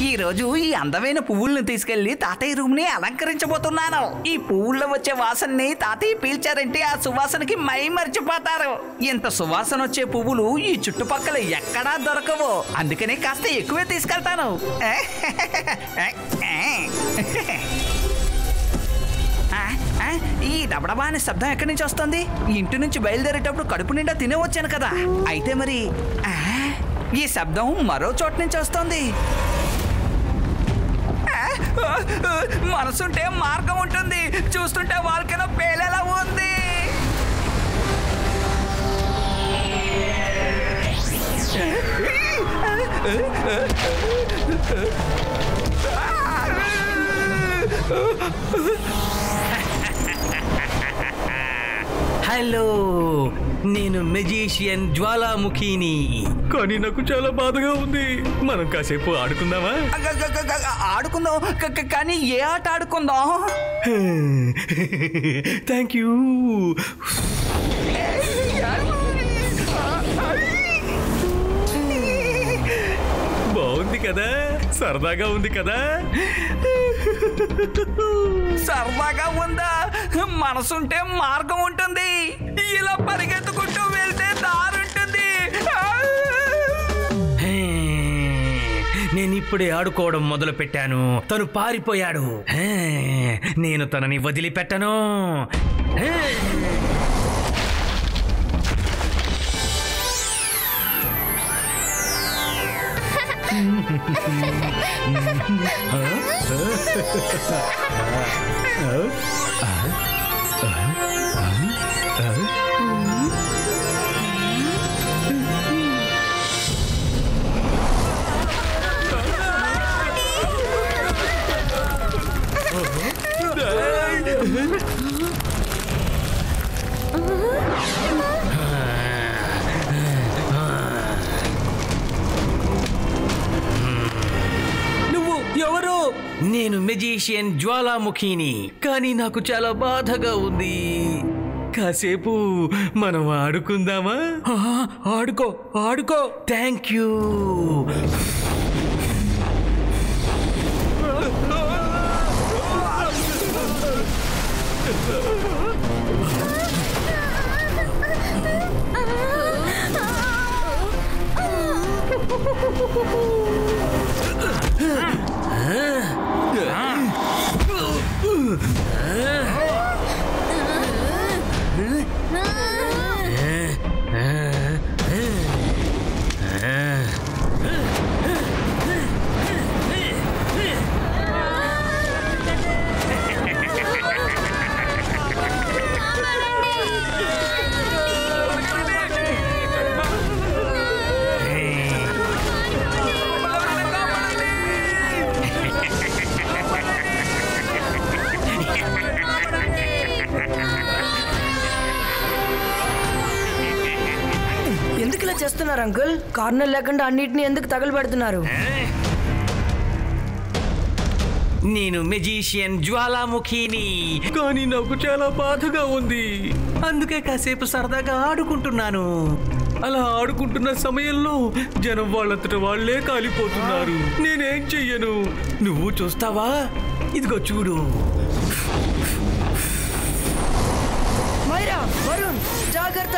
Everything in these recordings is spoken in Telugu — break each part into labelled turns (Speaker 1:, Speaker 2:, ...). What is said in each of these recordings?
Speaker 1: ఈరోజు ఈ అందమైన పువ్వులను తీసుకెళ్లి తాతయ్య రూమ్ ని అలంకరించబోతున్నాను. ఈ పువ్వుల్లో వచ్చే వాసనని తాతయ్య పీల్చారంటే ఆ సువాసనకి మై మర్చిపోతారు. ఇంత సువాసన వచ్చే పువ్వులు ఈ చుట్టుపక్కల ఎక్కడా దొరకవు. అందుకనే కాస్త ఎక్కువే తీసుకెళ్తాను. ఈ డబడబా అనే శబ్దం ఎక్కడి నుంచి వస్తుంది? ఇంటి నుంచి బయలుదేరేటప్పుడు కడుపు నిండా తినే వచ్చాను కదా. అయితే మరి ఈ శబ్దం మరో చోట నుంచి వస్తుంది. మనసుంటే మార్గం ఉంటుంది. చూస్తుంటే వాల్కెనో పేలేలా ఉంది.
Speaker 2: హలో, నేను మెజిషియన్ జ్వాలాముఖిని. కానీ నాకు చాలా బాధగా ఉంది. మనం కాసేపు ఆడుకుందామా?
Speaker 1: ఆడుకుందాం, కానీ ఏ ఆట ఆడుకుందాం?
Speaker 2: Thank you. బాగుంది కదా, సరదాగా ఉంది కదా.
Speaker 1: సరదాగా ఉందా? మనసుంటే మార్గం ఉంటుంది. ఇలా పరిగెత్తుకుంటూ వెళ్తే దారుంటుంది.
Speaker 2: నేను ఇప్పుడే ఆడుకోవడం మొదలు పెట్టాను. తను పారిపోయాడు. నేను తనని వదిలిపెట్టను. నేను మెజిషియన్ జ్వాలాముఖిని. కానీ నాకు చాలా బాధగా ఉంది. కాసేపు మనం ఆడుకుందామా? ఆడుకో ఆడుకో. Thank you.
Speaker 3: ఎందుకు ఇలా చేస్తున్నారు అంకుల్? కారణం లేకుండా అన్నిటిని ఎందుకు తగలబెడుతున్నారు?
Speaker 2: నేను మెజిషియన్ జ్వాలాముఖిని. కానీ నాకు చాలా బాధగా ఉంది. అందుకే కాసేపు సరదాగా ఆడుకుంటున్నాను. అలా ఆడుకుంటున్న సమయంలో జనం వాళ్ళంతట వాళ్లే కాలిపోతున్నారు. నేనేం చెయ్యను? నువ్వు చూస్తావా? ఇదిగో చూడు.
Speaker 3: మైరా, వరుణ్, జాగ్రత్త.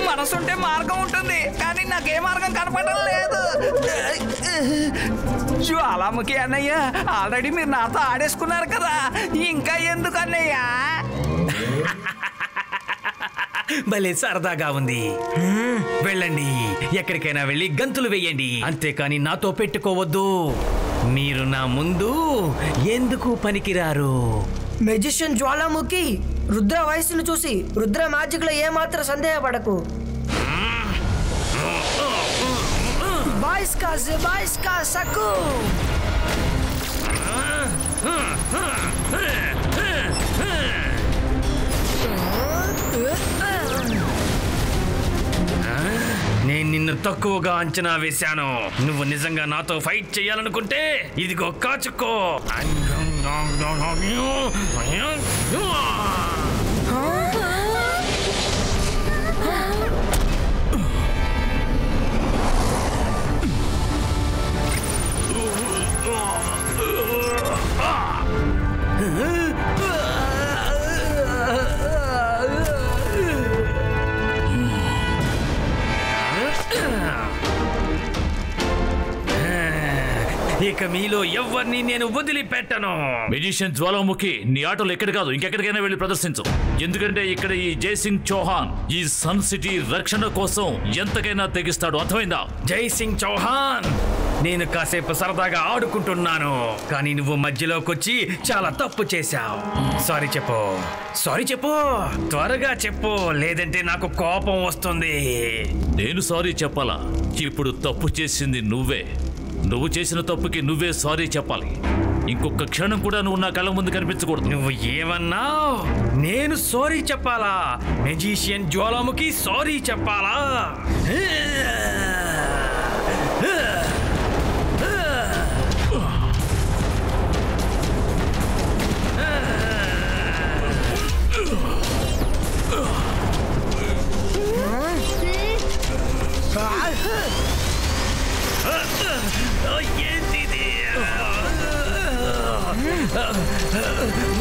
Speaker 1: మనసుంటే మార్గం ఉంటుంది, కానీ నాకే మార్గం కనపడడం లేదు. జ్వాలాముఖి అన్నయ్య, ఆల్రెడీ మీరు నాతో ఆడేసుకున్నారు కదా, ఇంకా ఎందుకు అన్నయ్య?
Speaker 2: భలే సరదాగా ఉంది. వెళ్ళండి, ఎక్కడికైనా వెళ్ళి గంతులు వేయండి. అంతేకాని నాతో పెట్టుకోవద్దు. మీరు నా ముందు ఎందుకు పనికిరారు?
Speaker 3: మెజిషియన్ జ్వాలాముఖి, రుద్ర వయస్సును చూసి రుద్ర మ్యాజిక్ లో ఏమాత్రం సందేహపడకు. బాయిస్కా సక్కు.
Speaker 2: నేను నిన్ను తక్కువగా అంచనా వేశాను. నువ్వు నిజంగా నాతో ఫైట్ చేయాలనుకుంటే ఇదిగో కాచుకో. ఇక మీలో ఎవరిని నేను వదిలిపెట్టను.
Speaker 4: మెజిషియన్ జ్వాలాముఖి, నీ ఆటలు ఎక్కడ కాదు ఇంకెక్కడికైనా వెళ్ళి ప్రదర్శించు. ఎందుకంటే ఇక్కడ ఈ జైసింగ్ చౌహాన్ ఈ సన్ సిటీ రక్షణ కోసం ఎంతకైనా తెగిస్తాడు. అర్థమైందా?
Speaker 2: జైసింగ్ చౌహాన్, నేను కాసేపు సరదాగా ఆడుకుంటున్నాను, కానీ నువ్వు మధ్యలోకొచ్చి చాలా తప్పు చేశావు. సారీ చెప్పు, సారీ చెప్పు, త్వరగా చెప్పు, లేదంటే నాకు కోపం వస్తుంది.
Speaker 4: నేను సారీ చెప్పాలా? ఇప్పుడు తప్పు చేసింది నువ్వే. నువ్వు చేసిన తప్పుకి నువ్వే సారీ చెప్పాలి. ఇంకొక క్షణం కూడా నువ్వు నా కళ్ళ ముందు కనిపించకూడదు.
Speaker 2: నువ్వు ఏమన్నావు? నేను సారీ చెప్పాలా? మెజిషియన్ జ్వాలాముఖి సారీ చెప్పాలా?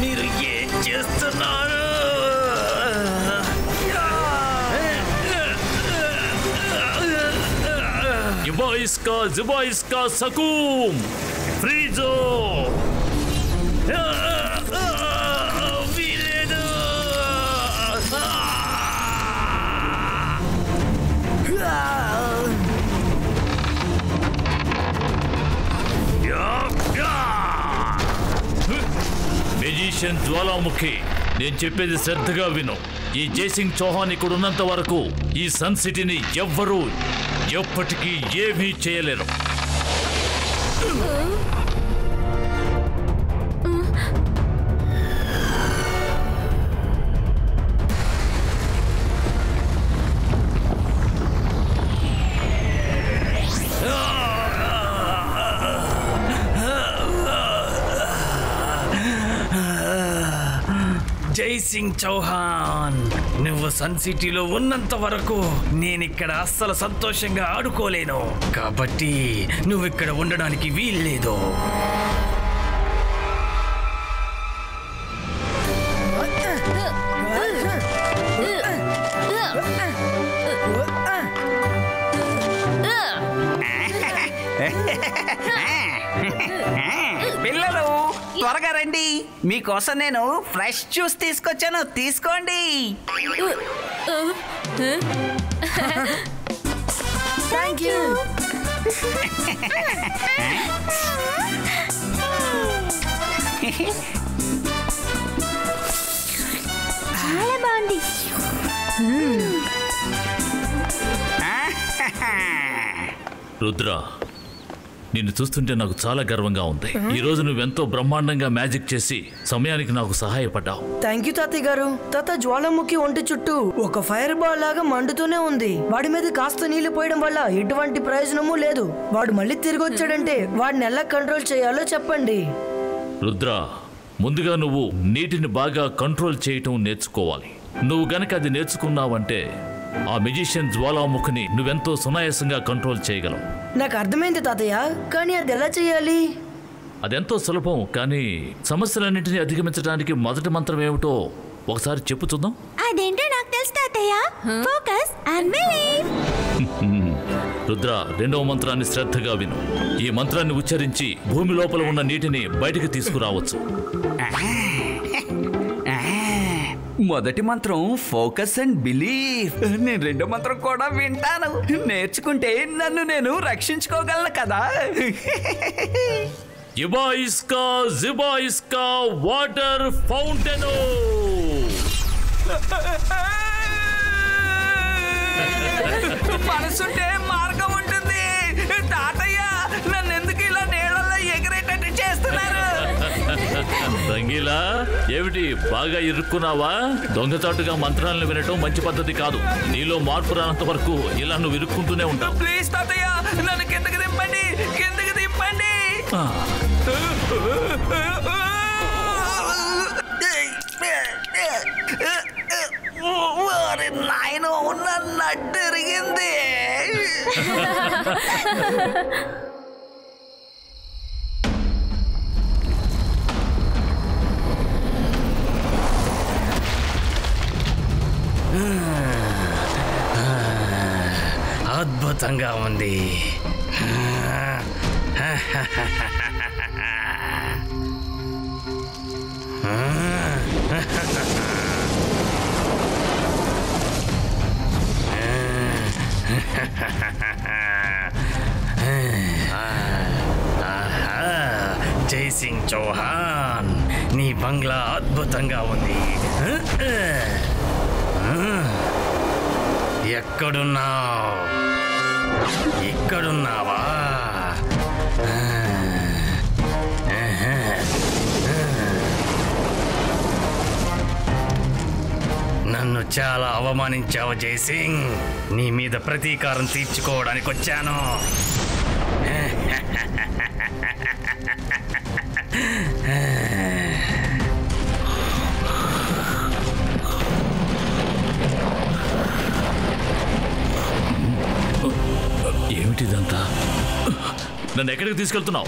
Speaker 2: మీరు ఏం చేస్తున్నారు?
Speaker 4: జిబాయిస్కా సకూమ్ ఫ్రీజో. మెజిషియన్ జ్వాలాముఖి, నేను చెప్పేది శ్రద్ధగా విను. ఈ జైసింగ్ చౌహాన్ ఇక్కడ ఉన్నంత వరకు ఈ సన్ సిటీని ఎవ్వరూ ఎప్పటికీ ఏమీ చేయలేరు.
Speaker 2: జైసింగ్ చౌహాన్, నువ్వు సన్ సిటీలో ఉన్నంత వరకు నేనిక్కడ అస్సలు సంతోషంగా ఆడుకోలేను. కాబట్టి నువ్వు ఇక్కడ ఉండడానికి వీల్లేదు.
Speaker 1: పిల్లలు త్వరగా రండి, మీకోసం నేను ఫ్రెష్ జ్యూస్ తీసుకొచ్చాను, తీసుకోండి.
Speaker 3: Thank you.
Speaker 5: చాలా బాగుంది.
Speaker 4: రుద్ర, నిన్ను చూస్తుంటే నాకు చాలా గర్వంగా ఉంది. ఈ రోజు నువ్వెంతో బ్రహ్మాండంగా మ్యాజిక్ చేసి సమయానికి నాకు సహాయపడ్డావు.
Speaker 3: థ్యాంక్ యూ తాతయ్య గారు. తాత జ్వాలాముఖి ఒంటి చుట్టూ ఒక ఫైర్ బాల్ లాగా మండుతూనే ఉంది. వాడి మీద కాస్త నీళ్లు పోయడం వల్ల ఎటువంటి ప్రయోజనము లేదు. వాడు మళ్ళీ తిరిగి వచ్చాడంటే వాడిని ఎలా కంట్రోల్ చేయాలో చెప్పండి.
Speaker 4: రుద్ర, ముందుగా నువ్వు నీటిని బాగా కంట్రోల్ చేయటం నేర్చుకోవాలి. నువ్వు గనక అది నేర్చుకున్నావంటే ఆ మెజిషియన్ జ్వాలాముఖిని నువ్వెంతో సునాయాసంగా కంట్రోల్ చేయగలవు.
Speaker 3: నాకు అర్థమైంది తాతయ్య, కానీ అది ఎలా చేయాలి?
Speaker 4: అదెంతో సులభం, కానీ సమస్యలన్నింటినీ అధిగమించడానికి మొదటి మంత్రం ఏమిటో ఒకసారి చెప్పు చూద్దాం.
Speaker 5: అదేంటో నాకు తెలుసు తాతయ్య. Focus and believe.
Speaker 4: రుద్ర, రెండవ మంత్రాన్ని శ్రద్ధగా విను. ఈ మంత్రాన్ని ఉచ్చరించి భూమి లోపల ఉన్న నీటిని బయటికి తీసుకురావచ్చు.
Speaker 1: మొదటి మంత్రం ఫోకస్ అండ్ బిలీవ్. నేను రెండో మంత్రం కూడా వింటాను. నేర్చుకుంటే నన్ను నేను రక్షించుకోగలను కదా.
Speaker 4: ఇబాయిస్కా జిబాయిస్కా వాటర్ ఫౌంటైన్.
Speaker 1: మనసుంటే మార్గం ఉంటుంది. తాతయ్య, నన్ను ఎందుకు ఇలా నీళ్ళల్లో ఎగిరేటట్టు చేస్తున్నారు?
Speaker 4: రంగీలా ఏమిటి బాగా ఇరుక్కున్నావా? దొంగచాటుగా మంత్రాలను వినటం మంచి పద్ధతి కాదు. నీలో మార్పు రానంత వరకు ఇలా నువ్వు ఇరుక్కుంటూనే ఉంటావు.
Speaker 1: ప్లీజ్ తాతయ్య, నన్ను కిందకి దింపండి, కిందకి దింపండి. నాయన నన్ను ఎరిగింది.
Speaker 2: అద్భుతంగా ఉంది. జై సింగ్ చౌహాన్, నీ బంగ్లా అద్భుతంగా ఉంది. ఎక్కడున్నావు? ఇక్కడున్నావా? నన్ను చాలా అవమానించావు జైసింగ్. నీ మీద ప్రతీకారం తీర్చుకోవడానికి వచ్చాను.
Speaker 4: ఏమిటిదంతా? నన్ను ఎక్కడికి తీసుకెళ్తున్నావు?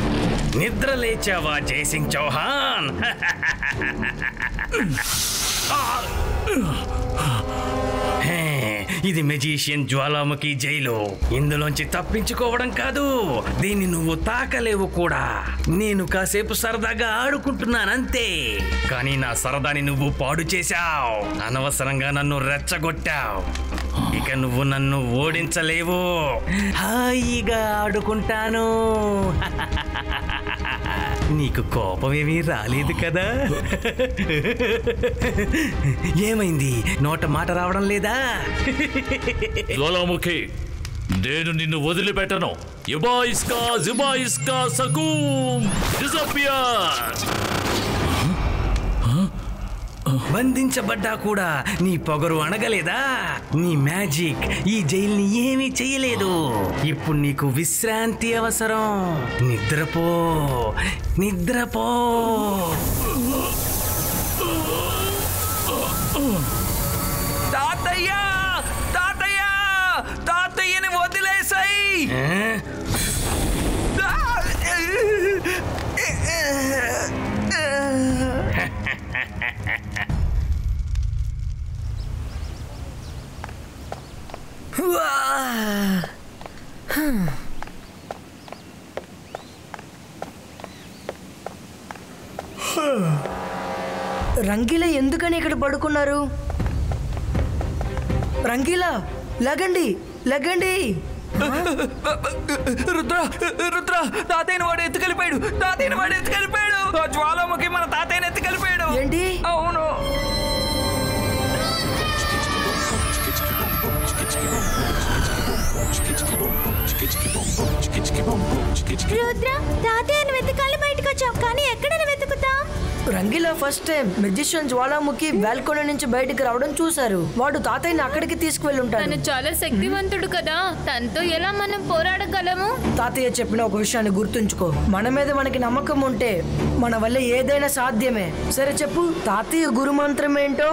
Speaker 2: నిద్ర లేచావా జైసింగ్ చౌహాన్? ఇది మెజీషియన్ జ్వాలాముఖి జైలు. ఇందులోంచి తప్పించుకోవడం కాదు, దీన్ని నువ్వు తాకలేవు కూడా. నేను కాసేపు సరదాగా ఆడుకుంటున్నానంతే, కానీ నా సరదాని నువ్వు పాడు చేశావు. అనవసరంగా నన్ను రెచ్చగొట్టావు. ఇక నువ్వు నన్ను ఓడించలేవు. హాయిగా ఆడుకుంటాను. నీకు కోపమేమీ రాలేదు కదా? ఏమైంది? నోట మాట రావడం లేదా?
Speaker 4: జ్వాలాముఖి, నేను నిన్ను వదిలిపెట్టను. ఇబాయిస్కా జిబాయిస్కా సకూమ్ డిసపియర్.
Speaker 2: బంధించబడ్డా కూడా నీ పొగరు అణగలేదా? నీ మ్యాజిక్ ఈ జైల్ని ఏమీ చెయ్యలేదు. ఇప్పుడు నీకు విశ్రాంతి అవసరం. నిద్రపో, నిద్రపో.
Speaker 1: తాతయ్య, తాతయ్య, తాతయ్యని వదిలేసాయి.
Speaker 3: రంగీలా ఎందుకని ఇక్కడ పడుకున్నారు? రంగీలా, లగండి, లగండి.
Speaker 1: రుద్ర, రుద్ర, తాతయ్యని వాడు ఎత్తుకెళ్ళిపోయాడు. తాతయ్యని వాడు ఎత్తుకెళ్ళిపోయాడు. జ్వాలాముఖి మన తాతయ్యని ఎత్తుకెళ్ళిపోయాడు.
Speaker 3: ఏంటి?
Speaker 1: అవును.
Speaker 5: రుద్ర, తాతయ్యను వెతకాలి బయటకు వచ్చాం, కానీ ఎక్కడ వెతుకుతాం?
Speaker 3: Rangeela first time magician Jwalamukhi balcony నుంచి బయటికి రావడం చూశారు. వాడు తాతయ్యని అక్కడికి తీసుకువెళ్ళి ఉంటాడు.
Speaker 6: తను చాలా శక్తివంతుడు కదా, తనతో ఎలా మనం పోరాడగలము?
Speaker 3: తాతయ్య చెప్పిన ఒక విషయాన్ని గుర్తుంచుకో. మన మీద మనకి నమ్మకం ఉంటే మన వల్ల ఏదైనా సాధ్యమే. సరే చెప్పు, తాతయ్య గురు మంత్రం ఏంటో?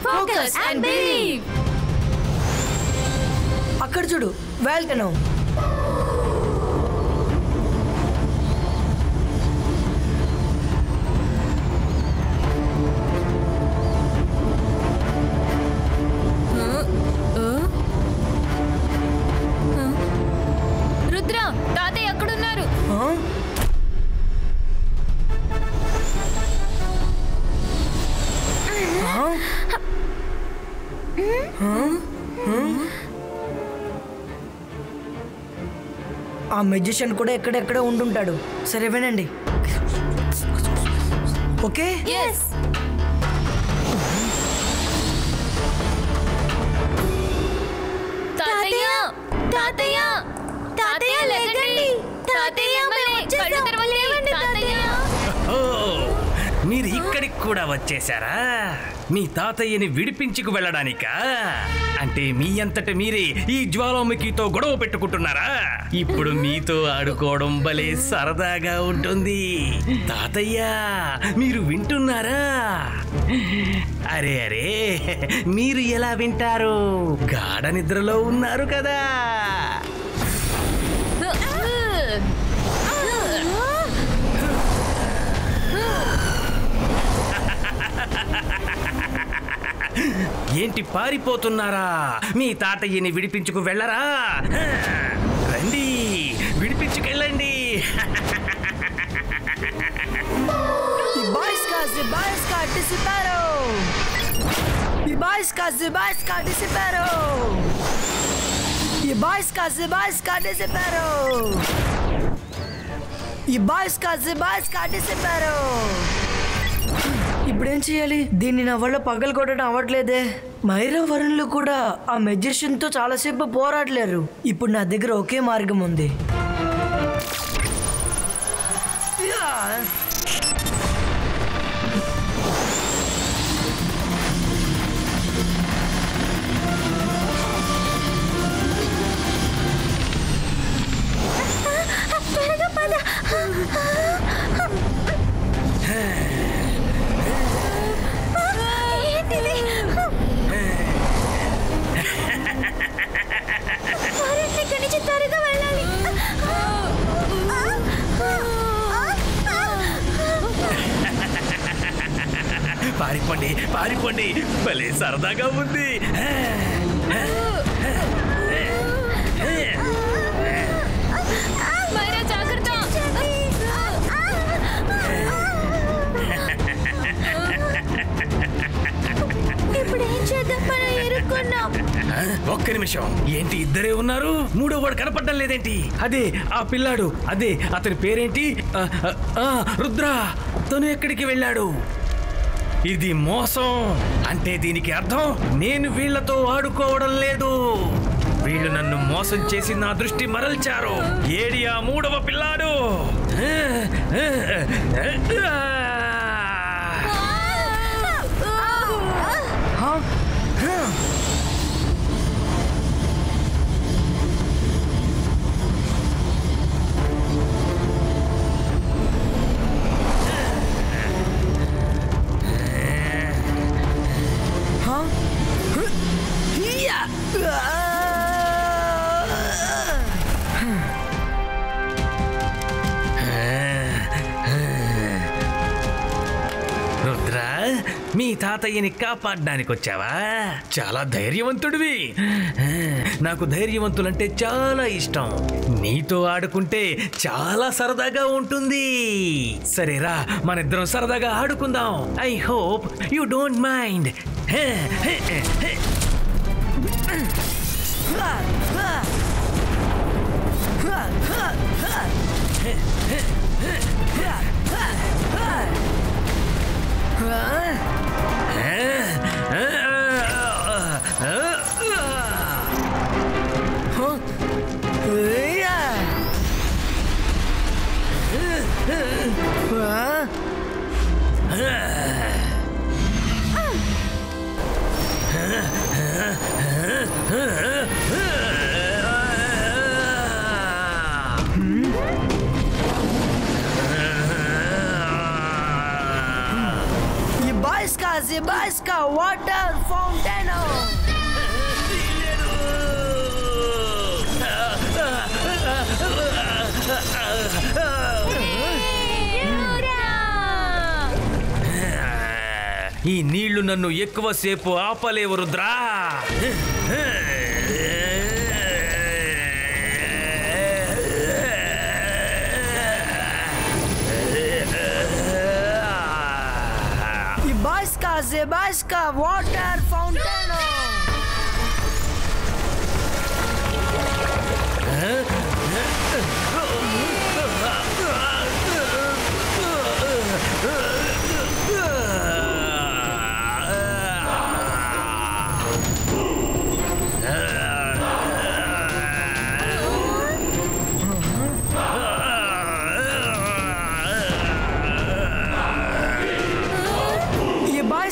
Speaker 6: Focus and believe.
Speaker 3: అక్కడ చూడు, వెళ్తాను.
Speaker 6: రుద్ర, తాతయ్య ఎక్కడున్నారు?
Speaker 3: ఆ మెజిషియన్ కూడా ఎక్కడెక్కడ ఉండుంటాడు. సరే వినండి, ఓకే?
Speaker 6: తాతయ్య, తాతయ్య, తాతయ్య లేకండి. తాతయ్య కళ్ళు తెరవండి. తాతయ్య,
Speaker 2: ఓ, మీరు ఇక్కడికి కూడా వచ్చేసారా? మీ తాతయ్యని విడిపించుకు వెళ్ళడానికా? అంటే మీ అంతట మీరే ఈ జ్వాలాముఖితో గొడవ పెట్టుకుంటున్నారా? ఇప్పుడు మీతో ఆడుకోవడం భలే సరదాగా ఉంటుంది. తాతయ్య, మీరు వింటున్నారా? అరే అరే, మీరు ఎలా వింటారు? గాఢ నిద్రలో ఉన్నారు కదా. ఏంటి పారిపోతున్నారా? మీ తాతయ్యని విడిపించుకు వెళ్ళరా? రండి, విడిపించుకెళ్ళండి.
Speaker 3: ఇప్పుడేం చేయాలి? దీన్ని నా వల్ల పగలు కొట్టడం అవ్వట్లేదే. మైరా వరుణులు కూడా ఆ మెజిషియన్ తో చాలాసేపు పోరాడలేరు. ఇప్పుడు నా దగ్గర ఒకే మార్గం ఉంది.
Speaker 2: పారిపోండి, పారిపోండి, భలే సరదాగా ఉంది. ఒక్క నిమిషం, ఏంటి ఇద్దరే ఉన్నారు? మూడో వాడు కనపడడం లేదేంటి? అదే ఆ పిల్లాడు, అదే అతని పేరేంటి? రుద్ర. తను ఎక్కడికి వెళ్ళాడు? ఇది మోసం. అంటే దీనికి అర్థం నేను వీళ్లతో ఆడుకోవడం లేదు. వీళ్ళు నన్ను మోసం చేసి నా దృష్టి మరల్చారు. ఏడియా మూడవ పిల్లాడు. రుద్ర, మీ తాతయ్యని కాపాడడానికి వచ్చావా? చాలా ధైర్యవంతుడివి. నాకు ధైర్యవంతులంటే చాలా ఇష్టం. నీతో ఆడుకుంటే చాలా సరదాగా ఉంటుంది. సరేరా, మనిద్దరం సరదాగా ఆడుకుందాం. I hope you don't mind.
Speaker 3: Zibaiska water fountain.
Speaker 2: ఈ నీళ్లు నన్ను ఎక్కువసేపు ఆపలేవు రుద్రా.
Speaker 3: Zibaiska water fountain.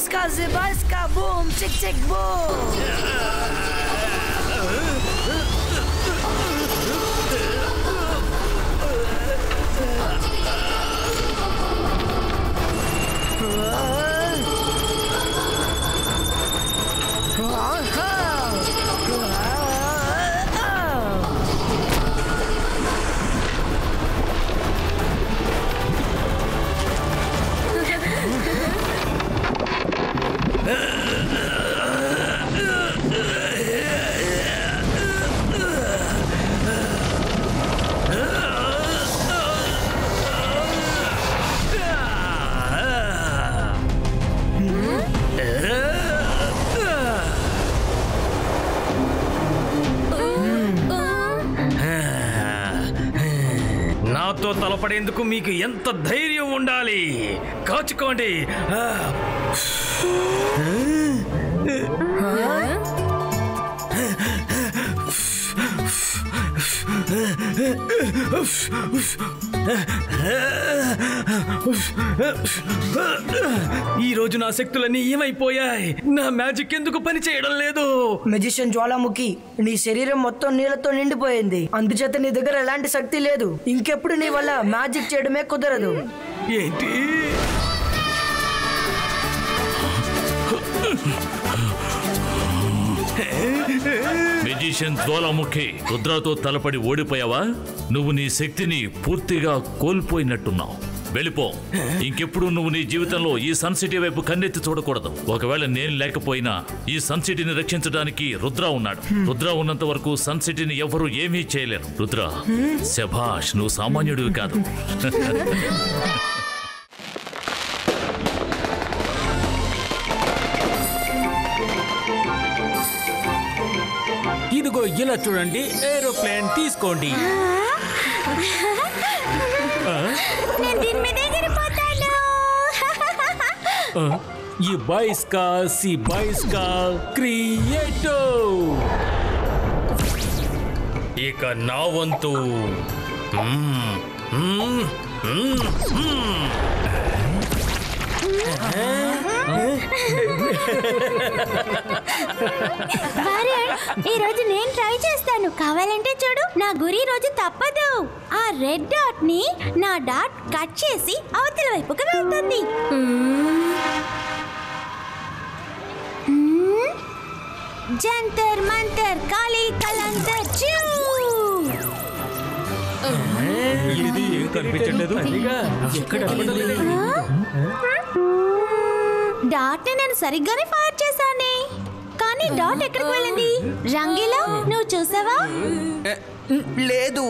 Speaker 3: ఇస్కా జిబా ఇస్కా బూమ్ చిక్ చిక్ బూమ్.
Speaker 2: నాతో తలపడేందుకు మీకు ఎంత ధైర్యం ఉండాలి. కాచుకోండి. ఈ రోజు నా శక్తులన్నీ ఏమైపోయాయి. నా మ్యాజిక్ ఎందుకు పని చేయడం లేదు?
Speaker 3: మెజిషియన్ జ్వాలాముఖి, నీ శరీరం మొత్తం నీళ్లతో నిండిపోయింది. అందుచేత నీ దగ్గర ఎలాంటి శక్తి లేదు. ఇంకెప్పుడు నీ వల్ల మ్యాజిక్ చేయడమే కుదరదు.
Speaker 2: ఏంటి?
Speaker 4: మెజిషియన్ జ్వాలాముఖి, రుద్రతో తలపడి ఓడిపోయావా? నువ్వు నీ శక్తిని పూర్తిగా కోల్పోయినట్టున్నావు. వెళ్ళిపో. ఇంకెప్పుడు నువ్వు నీ జీవితంలో ఈ సన్ సిటీ వైపు కన్నెత్తి చూడకూడదు. ఒకవేళ నేను లేకపోయినా ఈ సన్ సిటీని రక్షించడానికి రుద్ర ఉన్నాడు. రుద్ర ఉన్నంత వరకు సన్ సిటీని ఎవరు ఏమీ చేయలేరు. రుద్ర, శభాష్, నువ్వు సామాన్యుడివి కాదు.
Speaker 7: ఇదిగో ఇలా చూడండి, ఏరోప్లేన్ తీసుకోండి.
Speaker 5: నేను దీని మీద ఎగిరిపోతాను.
Speaker 7: ఈ బాయ్స్కా సి బాయ్స్కా క్రియేటో.
Speaker 2: ఇక నా వంతు.
Speaker 5: ఈ రోజు నేను ట్రై చేస్తాను. కావాలంటే చూడు, నా గురి రోజు తప్పదు. ఆ రెడ్ డాట్ ని నా డాట్ కట్ చేసి అవతల వైపుకి వెళ్తుంది. జంతర్ మంతర్ కాళీ కలంతర్ చూ.
Speaker 7: ఇది ఏం కనిపించట్లేదు.
Speaker 5: డాట్ ని నేను సరిగ్గానే ఫైర్ చేశానే, కానీ డాట్ ఎక్కడికి వెళ్ళింది? రంగీలా, నువ్వు చూసావా?
Speaker 1: లేదు.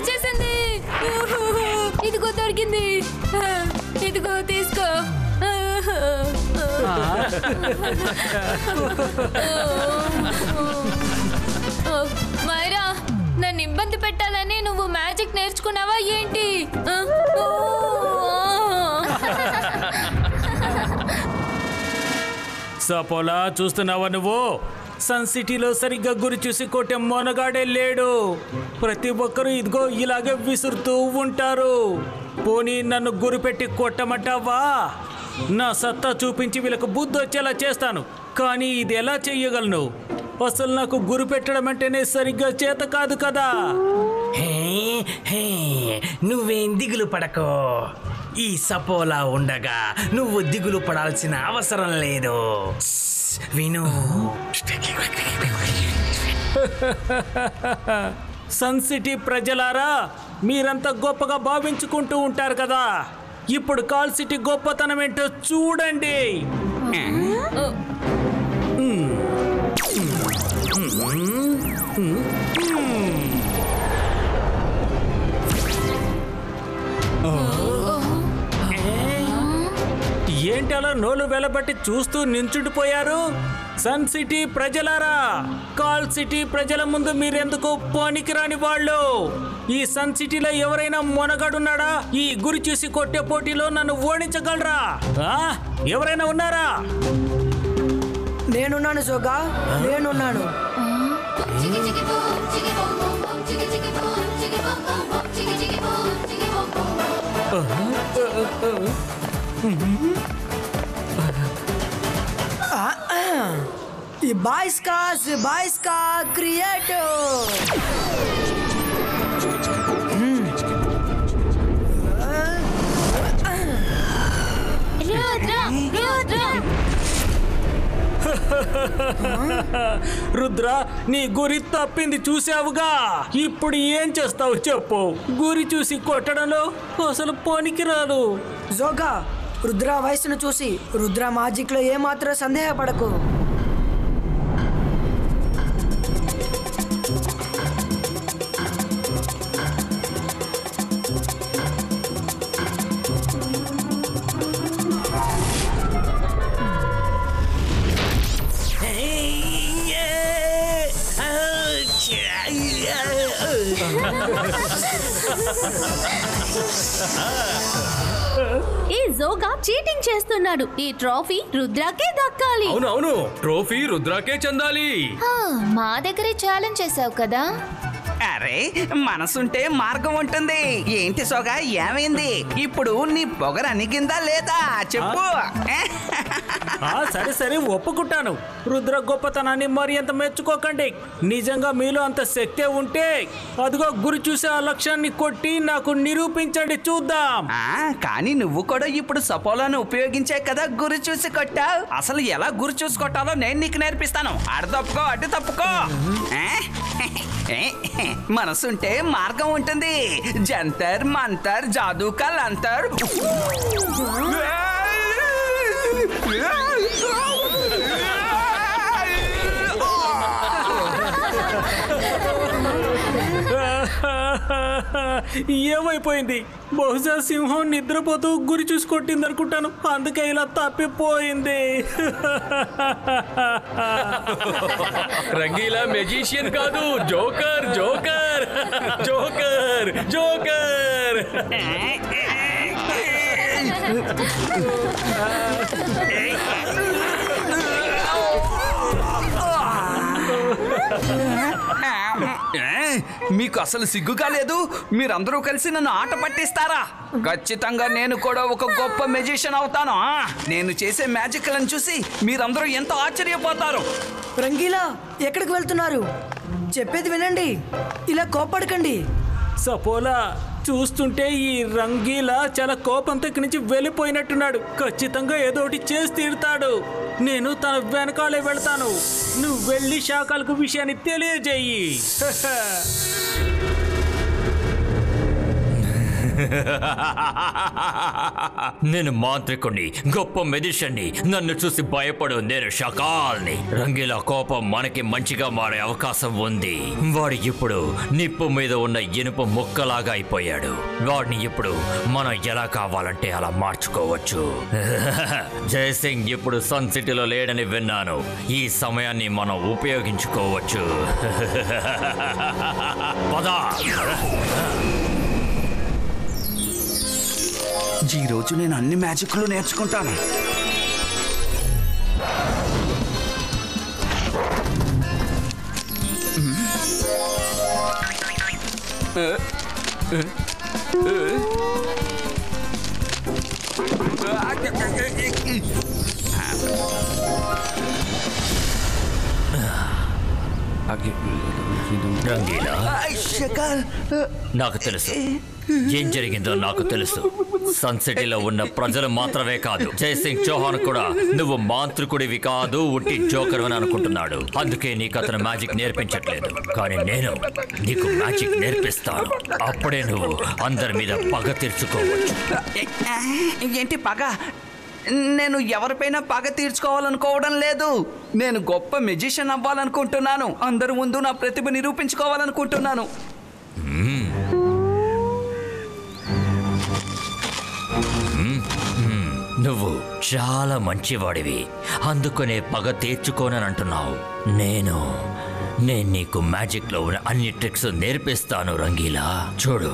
Speaker 6: చేసింది. ఇదిగో దొరికింది. ఇదిగో తీసుకో. మైరా, నన్ను ఇబ్బంది పెట్టాలని నువ్వు మ్యాజిక్ నేర్చుకున్నావా ఏంటి?
Speaker 7: సపోలా, చూస్తున్నావా నువ్వు? సన్ సిటీలో సరిగ్గా గురి చూసి కొట్టే మొనగాడే లేడు. ప్రతి ఒక్కరూ ఇదిగో ఇలాగే విసురుతూ ఉంటారు. పోనీ నన్ను గురి పెట్టి కొట్టమంటావా? నా సత్తా చూపించి వీళ్ళకు బుద్ధి వచ్చేలా చేస్తాను. కానీ ఇది ఎలా చెయ్యగలను? అసలు నాకు గురి పెట్టడం అంటేనే సరిగ్గా చేత కాదు కదా.
Speaker 8: నువ్వేం దిగులు పడకో. ఈ సపోలా ఉండగా నువ్వు దిగులు పడాల్సిన అవసరం లేదు. విను.
Speaker 7: సన్ సిటీ ప్రజలారా, మీరంతా గొప్పగా భావించుకుంటూ ఉంటారు కదా. ఇప్పుడు కాల్ సిటీ గొప్పతనం ఏంటో చూడండి. ఏంటి అలా నోలు వెలబట్టి చూస్తూ నించుండిపోయారు? సన్ సిటీ ప్రజలారా, కాల్ సిటీ ప్రజల ముందు మీరెందుకు పనికిరాని వాళ్ళు? ఈ సన్ సిటీలో ఎవరైనా మొనగాడున్నాడా? ఈ గురి చూసి కొట్టే పోటీలో నన్ను ఓడించగలరా? ఎవరైనా ఉన్నారా?
Speaker 3: నేనున్నాను సోగా, నేనున్నాను. ఈ బాయ్స్ కా క్రియేటివ్.
Speaker 7: రుద్ర, నీ గురి తప్పింది చూసావుగా. ఇప్పుడు ఏం చేస్తావు చెప్పు. గురి చూసి కొట్టడంలో అసలు పనికిరాదు.
Speaker 3: జోగా, రుద్ర వయసును చూసి రుద్ర మ్యాజిక్ లో ఏమాత్రం సందేహపడకు.
Speaker 5: ఈ జోగా చీటింగ్ చేస్తున్నాడు. ఈ ట్రోఫీ రుద్రాకే దక్కాలి.
Speaker 2: అవునవును, ట్రోఫీ రుద్రాకే చెందాలి.
Speaker 6: మా దగ్గరే ఛాలెంజ్ చేసావు కదా.
Speaker 1: అరే, మనసుంటే మార్గం ఉంటుంది. ఏంటి సోగా, ఏమైంది? ఇప్పుడు నీ పొగరు అణిగిందా లేదా చెప్పు.
Speaker 7: సరే సరే, ఒప్పుకుంటాను. రుద్ర గొప్పతనాన్ని మరి అంత మెచ్చుకోకండి. నిజంగా మీలో అంత శక్తి ఉంటే అదిగో గురి చూసే ఆ లక్ష్యాన్ని కొట్టి నాకు నిరూపించండి, చూద్దాం.
Speaker 1: కానీ నువ్వు కూడా ఇప్పుడు సపోలాను ఉపయోగించే కదా గురి చూసి కొట్టావు. అసలు ఎలా గురి చూసి కొట్టాలో నేను నీకు నేర్పిస్తాను. అటు తప్పుకో, అటు తప్పుకో. మనసుంటే మార్గం ఉంటుంది. జంతర్ మంతర్ జాదూకల్ అంతర్.
Speaker 7: ఏమైపోయింది? బహుశా సింహం నిద్రపోతూ గురి చూసి కొట్టింది అనుకుంటాను. అందుకే ఇలా తప్పిపోయింది.
Speaker 2: రంగీలా మెజిషియన్ కాదు, జోకర్ జోకర్ జోకర్ జోకర్.
Speaker 1: మీకు అసలు సిగ్గుగా లేదు? మీరందరూ కలిసి నన్ను ఆట పట్టిస్తారా? ఖచ్చితంగా నేను కూడా ఒక గొప్ప మెజిషియన్ అవుతాను. నేను చేసే మ్యాజిక్లను చూసి మీరందరూ ఎంతో ఆశ్చర్యపోతారు.
Speaker 3: రంగీలా, ఎక్కడికి వెళ్తున్నారు? చెప్పేది వినండి, ఇలా కోపడకండి.
Speaker 7: సపోలా, చూస్తుంటే ఈ రంగీలా చాలా కోపంతో ఇక్కడి నుంచి వెళ్ళిపోయినట్టున్నాడు. ఖచ్చితంగా ఏదో ఒకటి చేసి తీరుతాడు. నేను తన వెనకాలే వెళ్తాను. నువ్వు వెళ్ళి శాఖలకు విషయాన్ని తెలియజేయి.
Speaker 9: నేను మాంత్రికుణ్ణి, గొప్ప మెజిషియన్ని. నన్ను చూసి భయపడు, నేను షకాల్ని. రంగీలా కోపం మనకి మంచిగా మారే అవకాశం ఉంది. వాడు ఇప్పుడు నిప్పు మీద ఉన్న ఇనుప ముక్కలాగా అయిపోయాడు. వాడిని ఇప్పుడు మనం ఎలా కావాలంటే అలా మార్చుకోవచ్చు. జయసింగ్ ఇప్పుడు సన్ సిటీలో లేడని విన్నాను. ఈ సమయాన్ని మనం ఉపయోగించుకోవచ్చు. పదా.
Speaker 1: ఈ రోజు నేను అన్ని మ్యాజిక్లు నేర్చుకుంటాను.
Speaker 9: రంగీలా, నాకు తెలుసు ఏం జరిగిందో. నాకు తెలుసు. సన్ సిటీలో ఉన్న ప్రజలు మాత్రమే కాదు, జయసింగ్ చౌహాన్ కూడా నువ్వు మాంత్రికుడివి కాదు, ఉట్టి జోకర్ అని అనుకుంటున్నాడు. అందుకే నీకు అతను మ్యాజిక్ నేర్పించట్లేదు. కానీ నేను నీకు మ్యాజిక్ నేర్పిస్తాను. అప్పుడే నువ్వు అందరి మీద పగ తీర్చుకోవచ్చు.
Speaker 1: ఏంటి పగ? నేను ఎవరిపైనా పగ తీర్చుకోవాలనుకోవడం లేదు. నేను గొప్ప మెజిషియన్ అవ్వాలనుకుంటున్నాను. అందరి ముందు నా ప్రతిభ నిరూపించుకోవాలనుకుంటున్నాను.
Speaker 9: నువ్వు చాలా మంచివాడివి, అందుకనే పగ తీర్చుకోనని అంటున్నావు. నేను నీకు మ్యాజిక్లో ఉన్న అన్ని ట్రిక్స్ నేర్పిస్తాను రంగీలా. చూడు,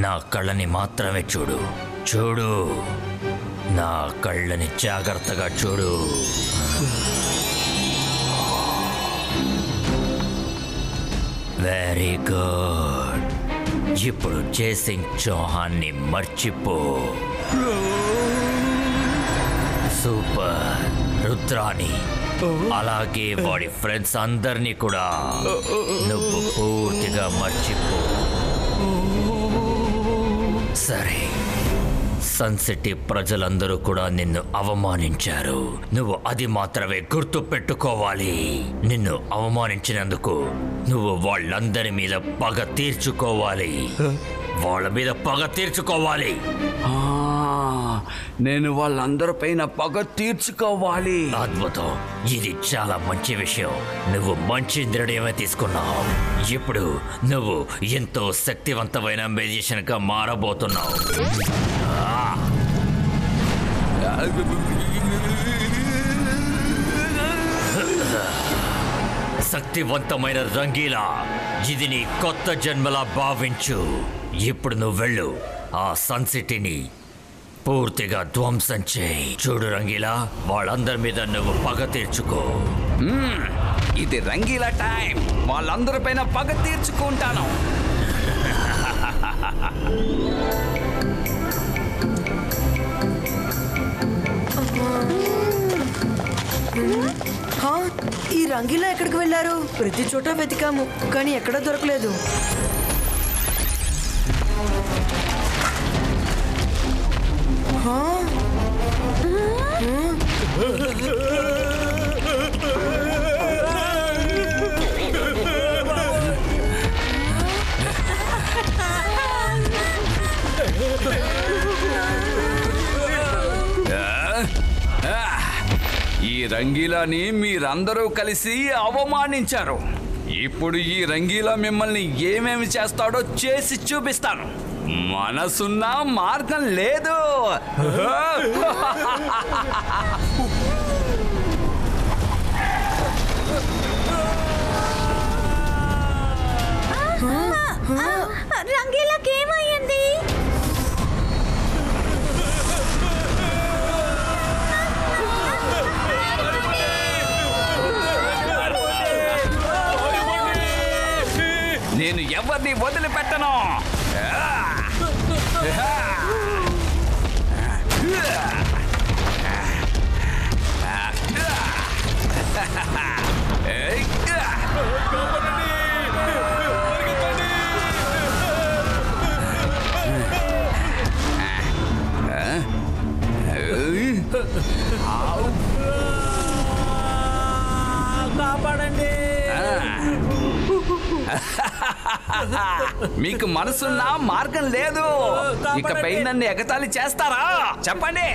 Speaker 9: నా కళ్ళని మాత్రమే చూడు. చూడు, నా కళ్ళని జాగ్రత్తగా చూడు. Very good. ఇప్పుడు జయసింగ్ చౌహాన్ని మర్చిపో. సూపర్ రుద్రాని అలాగే వాడి ఫ్రెండ్స్ అందరినీ కూడా నువ్వు పూర్తిగా మర్చిపో. సరే, సన్ సిటీ ప్రజలందరూ కూడా నిన్ను అవమానించారు. నువ్వు అది మాత్రమే గుర్తు పెట్టుకోవాలి. నిన్ను అవమానించినందుకు నువ్వు వాళ్ళందరి మీద పగ తీర్చుకోవాలి. వాళ్ళ మీద పగ తీర్చుకోవాలి.
Speaker 1: నేను వాళ్ళందరిపైన పగ తీర్చుకోవాలి.
Speaker 9: అద్భుతం, ఇది చాలా మంచి విషయం. నువ్వు మంచి నిర్ణయమే తీసుకున్నావు. ఇప్పుడు నువ్వు ఎంతో శక్తివంతమైన మెజిషియన్ గా మారబోతున్నావు. శక్తివంతమైన రంగీలా, ఇది నీ కొత్త జన్మలా భావించు. ఇప్పుడు నువ్వు వెళ్ళు, ఆ సన్ సిటీని పూర్తిగా ధ్వంసం చేయి. చూడు రంగీలా, వాళ్ళందరి మీద నువ్వు పగ తీర్చుకో.
Speaker 1: ఇది రంగీలా టైం. వాళ్ళందరిపైన పగ తీర్చుకుంటాను.
Speaker 3: ఈ రంగీలా ఎక్కడికి వెళ్ళారు? ప్రతి చోట వెతికాము, కానీ ఎక్కడా దొరకలేదు.
Speaker 1: ఈ రంగీలాని మీరందరూ కలిసి అవమానించారు. ఇప్పుడు ఈ రంగీలా మిమ్మల్ని ఏమేమి చేస్తాడో చేసి చూపిస్తాను. మనసున్న మార్గం లేదు.
Speaker 5: రంగీలాకి ఏమైంది?
Speaker 1: నేను ఎవరిని వదిలిపెట్టను.
Speaker 7: కాపాడండి.
Speaker 1: మీకు మనసున్న మార్గం లేదు. ఇకపై నన్ను ఎగతాళి చేస్తారా? చెప్పండి.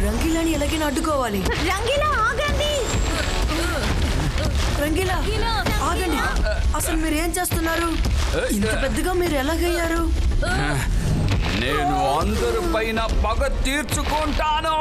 Speaker 3: రంగీలాని ఎలాగైనా అడ్డుకోవాలి.
Speaker 5: రంగీలా ఆగండి.
Speaker 3: రంగీలా ఆగండి. అసలు మీరు ఏం చేస్తున్నారు? ఇంత పెద్దగా మీరు ఎలాగయ్యారు?
Speaker 1: నేను అందరి పైన పగ తీర్చుకుంటాను.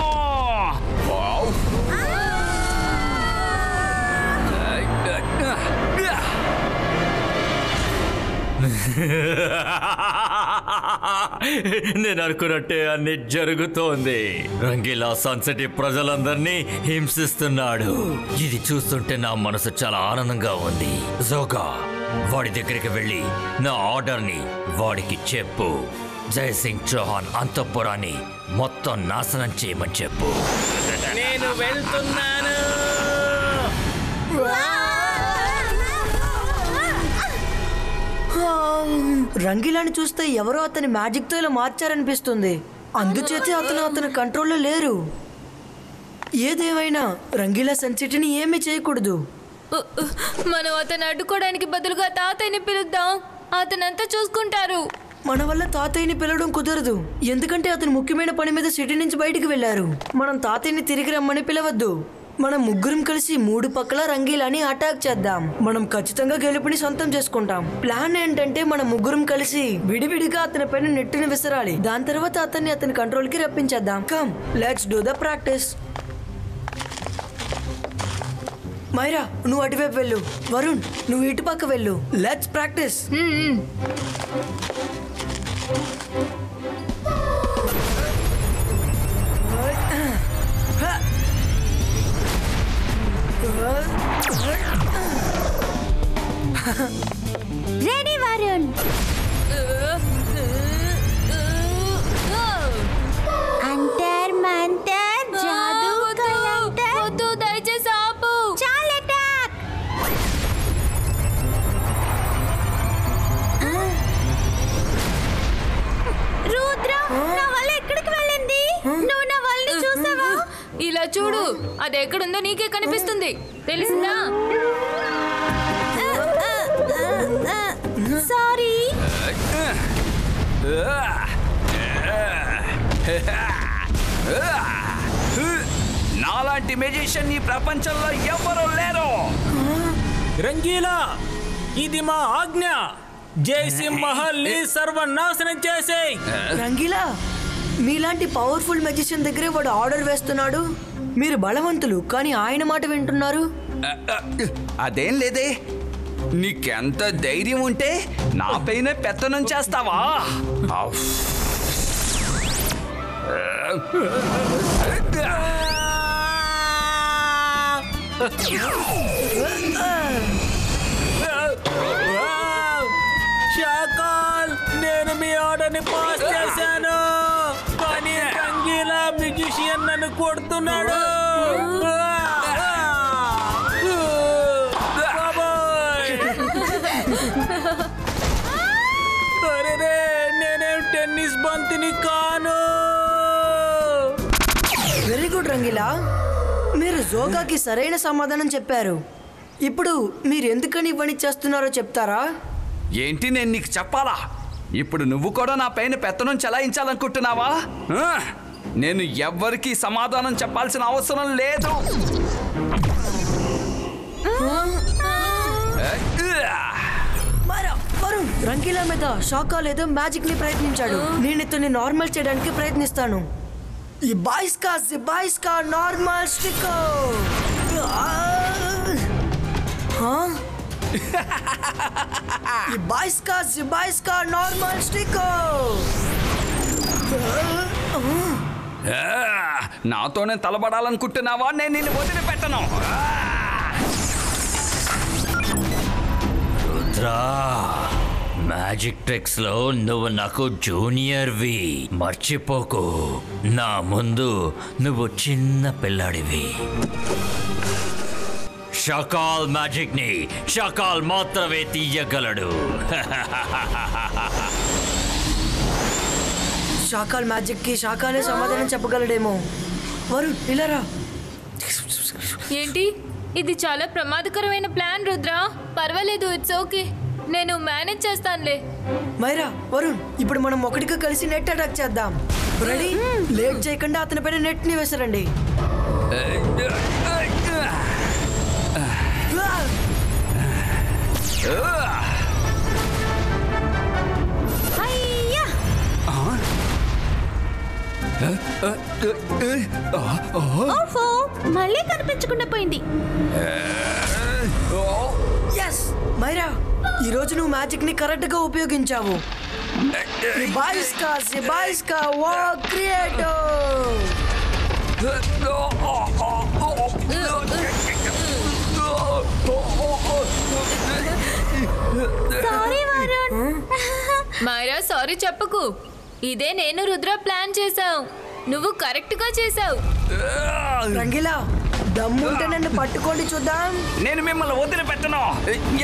Speaker 9: నేను అనుకున్నట్టే అన్ని జరుగుతోంది. రంగీలా సన్సిటీ ప్రజలందరినీ హింసిస్తున్నాడు. ఇది చూస్తుంటే నా మనసు చాలా ఆనందంగా ఉంది. జోగా, వాడి దగ్గరికి వెళ్ళి నా ఆర్డర్ని వాడికి చెప్పు. జయసింగ్ చౌహాన్ అంతఃపురాన్ని మొత్తం నాశనం చేయమని చెప్పు.
Speaker 7: నేను వెళ్తున్నాను.
Speaker 3: రంగీలాని చూస్తే ఎవరో అతని మ్యాజిక్ తో ఇలా మార్చారనిపిస్తుంది. అందుచేతే అతని కంట్రోల్లో లేరు. ఏదేమైనా రంగీలా సన్ సిటీని ఏమీ చేయకూడదు.
Speaker 6: మనం అతను అడ్డుకోవడానికి బదులుగా తాతయ్యని పిలుద్దాం. అతనంతా చూసుకుంటారు.
Speaker 3: మన వల్ల తాతయ్యని పిలవడం కుదరదు, ఎందుకంటే అతను ముఖ్యమైన పని మీద సిటీ నుంచి బయటికి వెళ్లారు. మనం తాతయ్యని తిరిగి రమ్మని పిలవద్దు. మనం ముగ్గురం కలిసి 3 పక్కల రంగీలాని అటాక్ చేద్దాం. మనం ఖచ్చితంగా గెలుపుని సొంతం చేసుకుంటాం. ప్లాన్ ఏంటంటే మనం ముగ్గురం కలిసి విడివిడిగా అతని పైన నెట్టుని విసరాలి. దాని తర్వాత అతని కంట్రోల్ కి రప్పించేద్దాం. Come, let's do the practice. Myra, నువ్వు అటువైపు వెళ్ళు. వరుణ్, నువ్వు ఇటు పక్క వెళ్ళు. Let's practice.
Speaker 5: రెడీ వరుణ్. అంతర్ మంతర్ జాదూ కలంతర్.
Speaker 6: వద్దు, దయచేసి ఆపు.
Speaker 5: చాలు అటాక్. రుద్ర, నా వల్ల ఎక్కడికి వెళ్ళింది? నువ్వు నా వాళ్ళని చూసావా?
Speaker 6: ఇలా చూడు, అది ఎక్కడుందో నీకే కనిపిస్తుంది, తెలిసిందా?
Speaker 5: సారీ.
Speaker 1: నాలాంటి మెజిషియన్ ఈ ప్రపంచంలో ఎవరూ లేరు.
Speaker 7: రంగీలా, ఇది మా ఆజ్ఞ. జైసింహ్ మహల్ ని సర్వనాశనం చేసేయ్.
Speaker 3: రంగీలా, మీలాంటి పవర్ఫుల్ మెజిషియన్ దగ్గరే వాడు ఆర్డర్ వేస్తున్నాడు. మీరు బలవంతులు, కానీ ఆయన మాట వింటున్నారు.
Speaker 1: అదేం లేదే. నీకెంత ధైర్యం ఉంటే నా పైన పెత్తనం చేస్తావా?
Speaker 7: షాకాల్, నేను మీ ఆర్డర్ని పాస్ చేశాను, కానీ రంగీలా మ్యూజిషియన్ నన్ను కొడుతున్నాడు. అరే, నేనేం టెన్నిస్ బంతిని కాను.
Speaker 3: వెరీ గుడ్ రంగీలా, మీరు జోగాకి సరైన సమాధానం చెప్పారు. ఇప్పుడు మీరు ఎందుకని ఇవన్నీ చేస్తున్నారో చెప్తారా?
Speaker 1: ఏంటి, నేను నీకు చెప్పాలా? ఇప్పుడు నువ్వు కూడా నా పైన పెత్తనం చెలాయించాలనుకుంటున్నావా? నేను ఎవ్వరికీ సమాధానం చెప్పాల్సిన అవసరం లేదు.
Speaker 3: వరుణ్, రంగీలా మీద షాకా లేదో మ్యాజిక్ ని ప్రయత్నించాడు. నేను ఇతన్ని నార్మల్ చేయడానికి ప్రయత్నిస్తాను. ఈ బాయ్స్ కా నార్మల్ స్టిక్. ఈ బాయ్స్ కా నార్మల్ స్టిక్.
Speaker 1: నాతోనే తలబడాలనుకుంటున్నావా? నేను నిన్ను వదిలిపెట్టను.
Speaker 9: రుద్రా, మ్యాజిక్ ట్రిక్స్ లో నువ్వు నాకు జూనియర్వి, మర్చిపోకు. నా ముందు నువ్వు చిన్న పిల్లాడివి. షకాల్ మ్యాజిక్ ని షకాల్ మాత్రమే తీయగలడు.
Speaker 3: షాకాల్ మ్యాజిక్ కి షాకాలే సమాధానం చెప్పగలడేమో. వరుణ్, ఇలారా.
Speaker 6: ఏంటి, ఇది చాలా ప్రమాదకరమైన ప్లాన్ రుద్ర. పర్వాలేదు, ఇట్స్ ఓకే, నేను మేనేజ్ చేస్తానులే.
Speaker 3: మైరా, వరుణ్, ఇప్పుడు మనం ఒకటిగా కలిసి నెట్ అటాక్ చేద్దాం. రెడీ? లేట్ చేయకుండా అతని పైన నెట్ ని వేసారండి.
Speaker 5: ఓహో, మళ్ళీ కనిపించకుండా పోయింది.
Speaker 3: ఎస్ మైరా, ఈ రోజు నువ్వు మ్యాజిక్ ని కరెక్ట్ గా ఉపయోగించావు. బాయ్స్ కా వా క్రియేటో.
Speaker 5: సారీ వరుణ్.
Speaker 6: మైరా, సారీ చెప్పకు. ఇదే నేను రుద్ర ప్లాన్ చేశావు. నువ్వు కరెక్ట్ గా చేసావు.
Speaker 3: రంగిలా, దమ్ముంటే నన్ను పట్టుకోండి చూద్దాం.
Speaker 1: నేను మిమ్మల్ని వదిలిపెట్టను.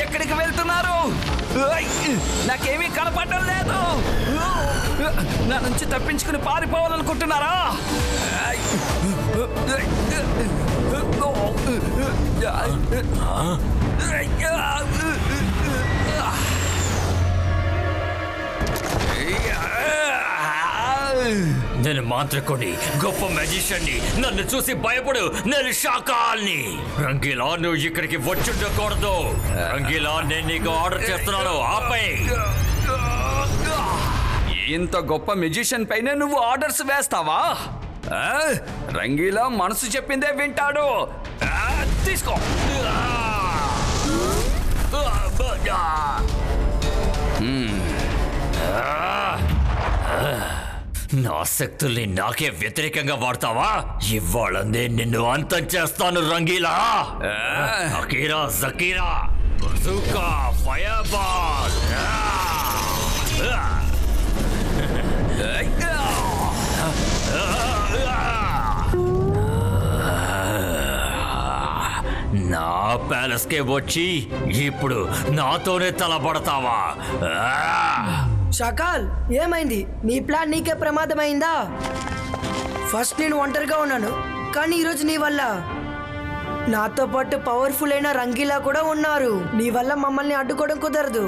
Speaker 1: ఎక్కడికి వెళ్తున్నారు? నాకేమీ కనపడడం లేదు. నా నుంచి తప్పించుకుని పారిపోవాలనుకుంటున్నారా?
Speaker 9: నేను మాంత్రికుడిని, గొప్ప మ్యాజిషియన్ని. నన్ను చూసి భయపడు. నేను షాకాల్ని. రంగీలా, నువ్వు ఇక్కడికి వచ్చుండకూడదు. రంగీలా, నేను నీకు ఆర్డర్ చేస్తున్నాను, ఆపై.
Speaker 1: ఇంత గొప్ప మ్యూజిషియన్ పైన నువ్వు ఆర్డర్స్ వేస్తావా? రంగీలా మనసు చెప్పిందే వింటాడు. తీసుకో.
Speaker 9: నా శక్తుల్ని నాకే వ్యతిరేకంగా వాడతావా? ఇవాళ నేను నిన్ను అంతం చేస్తాను Rangeela. Akira జకీరా bazooka fire ball. నా ప్యాలెస్ కే వచ్చి ఇప్పుడు నాతోనే తలపడతావా?
Speaker 3: షకాల్, ఏమైంది? నీ ప్లాన్ నీకే ప్రమాదమైందా? ఫస్ట్ నేను ఒంటరిగా ఉన్నాను, కానీ ఈరోజు నీ వల్ల నాతో పాటు పవర్ఫుల్ అయిన రంగీలా కూడా ఉన్నారు. నీ వల్ల మమ్మల్ని అడ్డుకోవడం కుదరదు,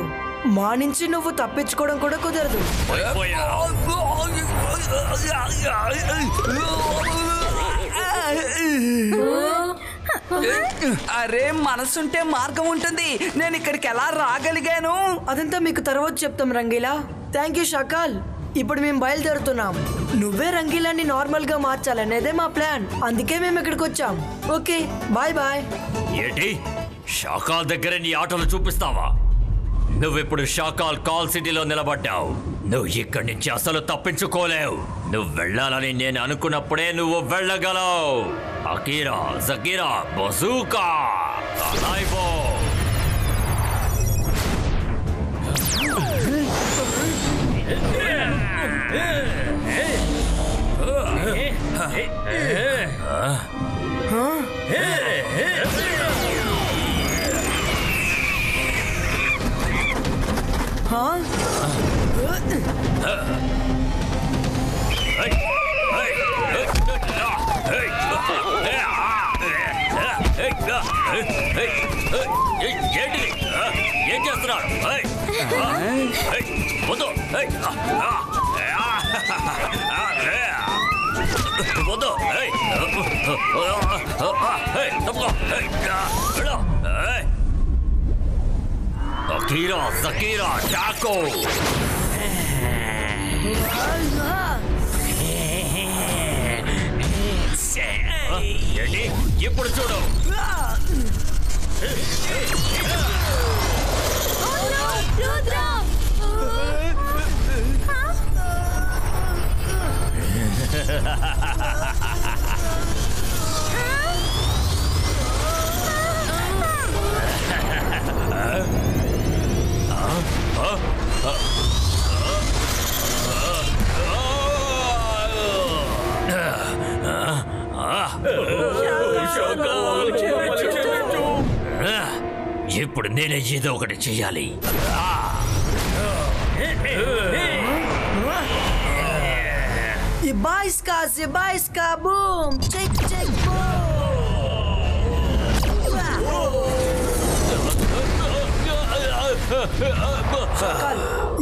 Speaker 3: మా నుంచి నువ్వు తప్పించుకోవడం కూడా కుదరదు.
Speaker 1: అరే, మనసుంటే మార్గం ఉంటుంది. నేను ఇక్కడికి ఎలా రాగలిగాను?
Speaker 3: అదంతా మీకు తర్వాత చెప్తాం రంగీలా. Thank you షకాల్. ఇప్పుడు మేము బయలుదేరుతున్నాం. నువ్వే రంగీలాని నార్మల్ గా మార్చాలనేదే మా ప్లాన్. అందుకే మేము ఇక్కడికి వచ్చాం. Okay, bye bye.
Speaker 9: ఏంటి, షాకాల్ దగ్గర నీ ఆటలు చూపిస్తావా? నువ్విప్పుడు షాకాల్ కాల్ సిటీలో నిలబడ్డావు. నువ్వు ఇక్కడి నుంచి అసలు తప్పించుకోలేవు. నువ్వు వెళ్ళాలని నేను అనుకున్నప్పుడే నువ్వు వెళ్ళగలవు. అకీరా జకీరా బజూకా అలాయిబో. ఏంటిది? ఏం చేస్తున్నాడు? వద్దు వద్దు. అకీరా జకీరా టాకో. ఏంటి, ఇప్పుడు చూడు. ఇప్పుడు నేనే ఏదో ఒకటి చెయ్యాలి.
Speaker 3: Zibaiska, boom! Check, check, boom!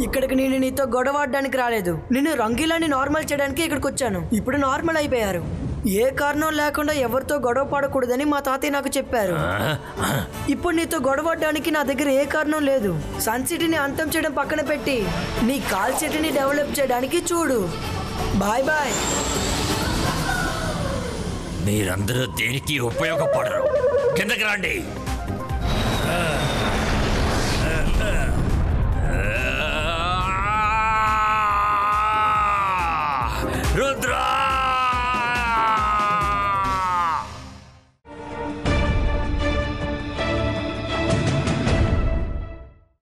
Speaker 3: ఇక్కడికి నేను నీతో గొడవడానికి రాలేదు. నేను రంగీలాని నార్మల్ చేయడానికి ఇక్కడికి వచ్చాను. ఇప్పుడు నార్మల్ అయిపోయారు. ఏ కారణం లేకుండా ఎవరితో గొడవ పడకూడదని మా తాతయ్య నాకు చెప్పారు. ఇప్పుడు నీతో గొడవడానికి నా దగ్గర ఏ కారణం లేదు. సన్ సిటీని అంతం చేయడం పక్కన పెట్టి నీ కాల్ సిటీని డెవలప్ చేయడానికి చూడు. Bye bye.
Speaker 9: మీరందరూ దేనికి ఉపయోగపడరు. కిందకి రండి.